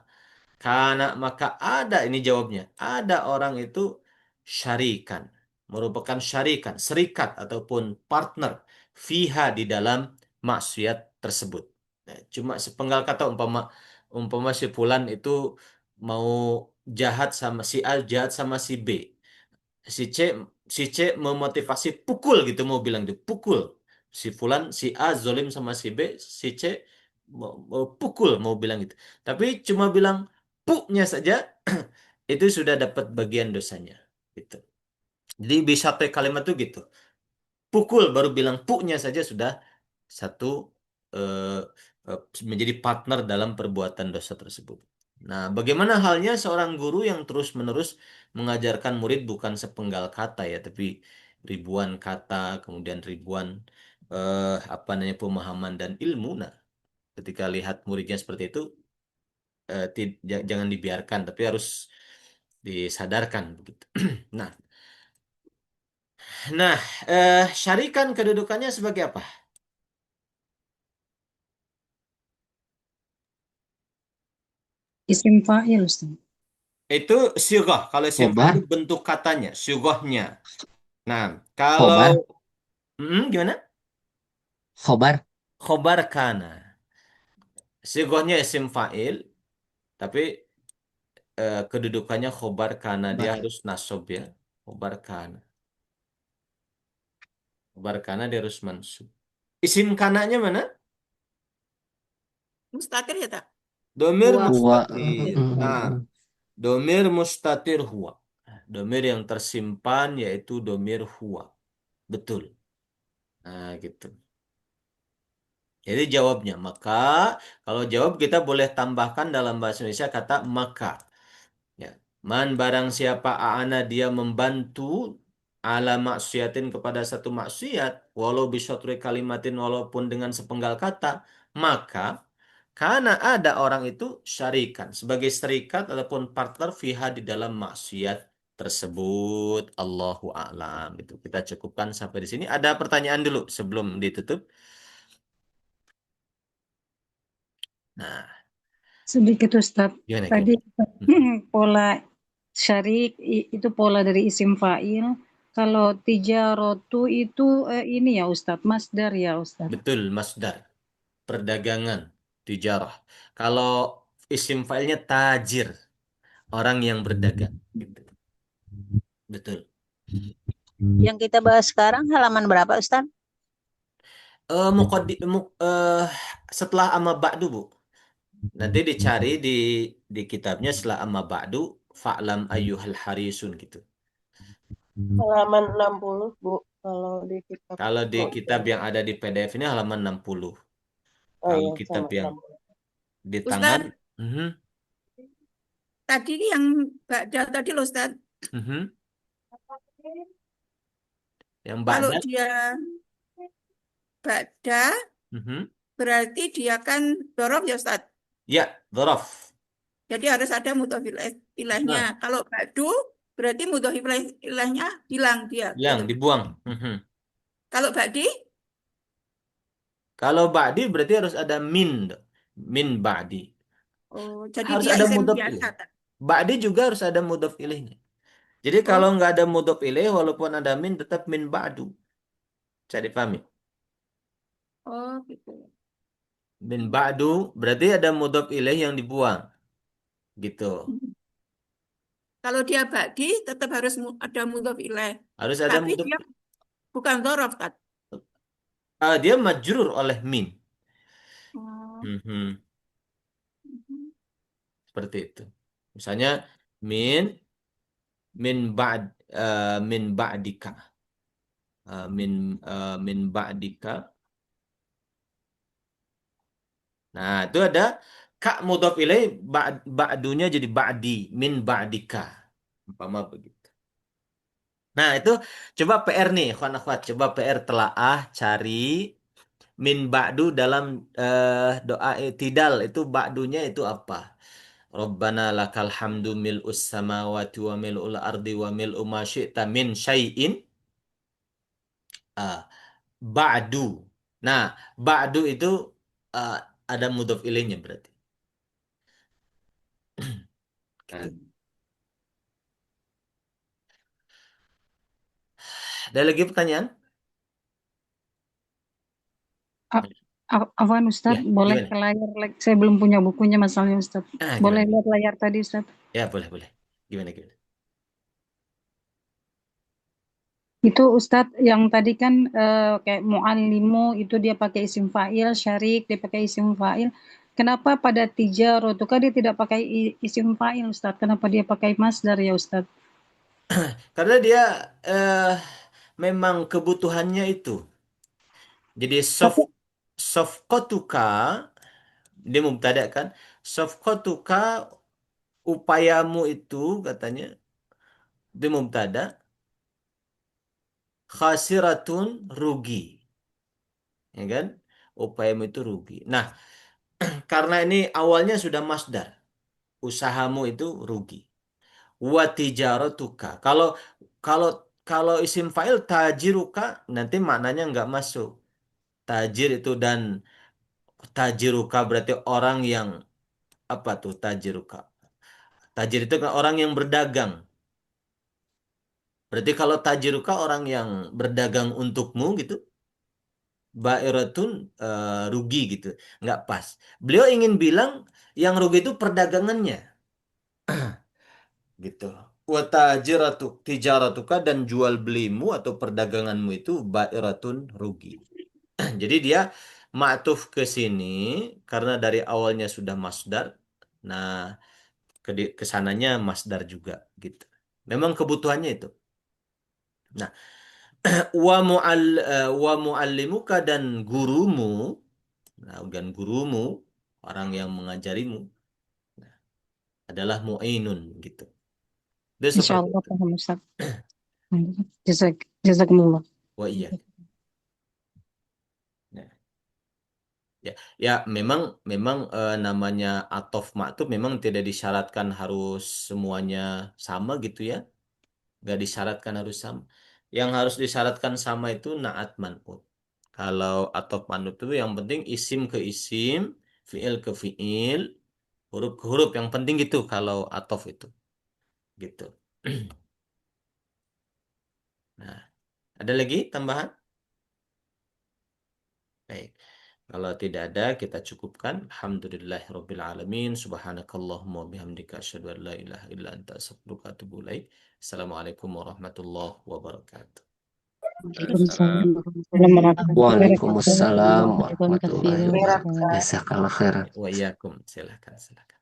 karena maka ada ini jawabnya. Ada orang itu syarikan, merupakan syarikan, serikat ataupun partner fiha di dalam maksiat tersebut. Nah, cuma sepenggal kata umpama si fulan itu mau jahat sama si A, jahat sama si B. Si C si C memotivasi pukul gitu, mau bilang itu pukul. Si fulan si A zolim sama si B, si C mau pukul, mau bilang gitu. Tapi cuma bilang puknya saja itu sudah dapat bagian dosanya gitu. Jadi bisa pakai kalimat tuh gitu. Pukul baru bilang puknya saja sudah satu eh, eh, menjadi partner dalam perbuatan dosa tersebut. Nah, bagaimana halnya seorang guru yang terus-menerus mengajarkan murid bukan sepenggal kata ya, tapi ribuan kata, kemudian ribuan apa namanya pemahaman dan ilmu. Nah, ketika lihat muridnya seperti itu, jangan dibiarkan, tapi harus disadarkan begitu. Nah, nah, syarikan kedudukannya sebagai apa? Isim fa'il, Ustaz. Itu sirah. Kalau isim fa'il Khobar. itu bentuk katanya, sirahnya. Nah, kalau Khobar. gimana? Khobar. Khobar kana. Sirahnya isim fa'il, tapi kedudukannya khobar kana. Dia Khobar. harus nasab ya. Khobar kana. Khobar kana dia harus mansub. Isim kananya mana? Mustatir ya, tak? Domir Huwa. Huwa. mustatir. Nah, domir mustatir huwa. Domir yang tersimpan yaitu domir huwa. Betul. Nah, gitu. Jadi jawabnya, maka kalau jawab kita boleh tambahkan dalam bahasa Indonesia kata maka. Ya. Man barang siapa a'ana dia membantu ala maksiatin kepada satu maksiat, walau bisyatri kalimatin walaupun dengan sepenggal kata, maka karena ada orang itu syarikan sebagai serikat ataupun partner fiha di dalam maksiat tersebut. Allahu a'lam. Itu kita cukupkan sampai di sini. Ada pertanyaan dulu sebelum ditutup. Nah, Sedikit Ustaz. gimana Tadi gimana? pola syarik itu pola dari isim fa'il. Kalau tijarotu itu ini ya Ustaz, masdar ya Ustaz. Betul, masdar. Perdagangan, tijarah. Kalau isim failnya tajir, orang yang berdagang. Gitu. Betul. Yang kita bahas sekarang halaman berapa, Ustaz? Setelah amma ba'du, Bu. Nanti dicari di kitabnya setelah amma ba'du, fa'lam ayyuhal harisun gitu. Halaman 60, Bu. Kalau di kitab. Kalau di kitab yang ada di PDF ini halaman 60. Oh Kalau iya, kitab sama yang 60. di Ustaz, tangan, tadi yang Ba'da tadi loh, Ustaz. yang Kalau ba'da, dia Ba'da, berarti dia kan dorob ya, Ustaz. ya, dhorof. Jadi harus ada mudhof ilaihnya. Nah, Kalau ba'du, berarti mudhof ilaihnya hilang dia. yang Gitu. dibuang. Kalau ba'di, Kalau ba'di berarti harus ada min ba'di. oh, jadi Harus dia ada isim mudhof biasa. ilaih. Tak? Ba'di juga harus ada mudhof ilaihnya. Jadi Oh, kalau nggak ada mudhof ilaih, walaupun ada min, tetap min ba'du. Bisa dipahami? oh gitu. Min ba'du berarti ada mudhof ilaih yang dibuang. Gitu. Kalau dia ba'di tetap harus ada mudhof ilaih. Harus ada Tapi mudhof. dia bukan dzaraf, Tat. Dia majrur oleh min. Oh. Mhm. Seperti itu. Misalnya min min ba'dika. Min ba'dika. Nah, itu ada kak mudhof ilaih ba'dunya jadi ba'di min ba'dika. Umpama begitu. Nah, itu coba PR nih, ikhwan akhwat. Coba PR telaah cari min ba'du dalam doa i'tidal. Itu ba'dunya itu apa? Rabbana lakal hamdu mil'us samawati wa mil'ul ardi wa mil'u ma syi'ta min syai'in ah, ba'du. Nah, ba'du itu ah, ada mudhof ilaihnya berarti. Gitu. Ada lagi pertanyaan? Afwan Ya, Ustadz, boleh gimana? ke layar? Saya belum punya bukunya masalahnya Ustadz. Boleh Gimana? lihat layar tadi Ustadz? Ya, boleh, boleh. Gimana? Itu Ustadz yang tadi kan kayak mu'allimu itu dia pakai isim fa'il, syarik dia pakai isim fa'il. Kenapa pada tijaro itu kan dia tidak pakai isim fa'il Ustadz? Kenapa dia pakai masdar ya Ustadz? Karena dia memang kebutuhannya itu. Jadi Tapi sofkotuka dia mubtada kan? Sofkotuka upayamu itu katanya dia mubtada, khasiratun rugi, ya kan? Upayamu itu rugi. Nah, karena ini awalnya sudah masdar, usahamu itu rugi. Wa tijaratuka. Kalau kalau isim fa'il tajiruka nanti maknanya nggak masuk. Tajir itu dan tajiruka berarti orang yang apa tuh tajiruka? Tajir itu kan orang yang berdagang. Berarti kalau tajiruka orang yang berdagang untukmu gitu, bairatun rugi gitu, nggak pas. Beliau ingin bilang yang rugi itu perdagangannya, gitu. Wa tijaratuka dan jual belimu atau perdaganganmu itu bairatun rugi. Jadi dia ma'tuf ke sini karena dari awalnya sudah masdar. Nah, kesananya masdar juga gitu. Memang kebutuhannya itu. Nah, wa muallimuka dan gurumu, nah, dan gurumu orang yang mengajarimu adalah mu'inun gitu. Dia insya seperti Allah itu. paham Ustadz. Jazakumullah. Wa iya. Nah, ya memang namanya atof ma'tuf memang tidak disyaratkan harus semuanya sama gitu ya. Nggak disyaratkan harus sama. Yang harus disyaratkan sama itu naat man'ut. Kalau atof man'ut itu yang penting isim ke isim, fiil ke fiil, huruf ke huruf. Yang penting gitu kalau atof itu. Gitu. Nah, ada lagi tambahan? Baik. Kalau tidak ada, kita cukupkan. Alhamdulillahirabbil alamin. Subhanakallahumma wa bihamdika asyhadu an la ilaha illa anta astaghfiruka wa atubu ilaik. Assalamualaikum warahmatullahi wabarakatuh. Waalaikumsalam warahmatullahi wabarakatuh. Waalaikumsalam Jazakumullah warahmatullahi khairan. wabarakatuh. Jazakallah khairan. Wa iyyakum. Silakan, silakan.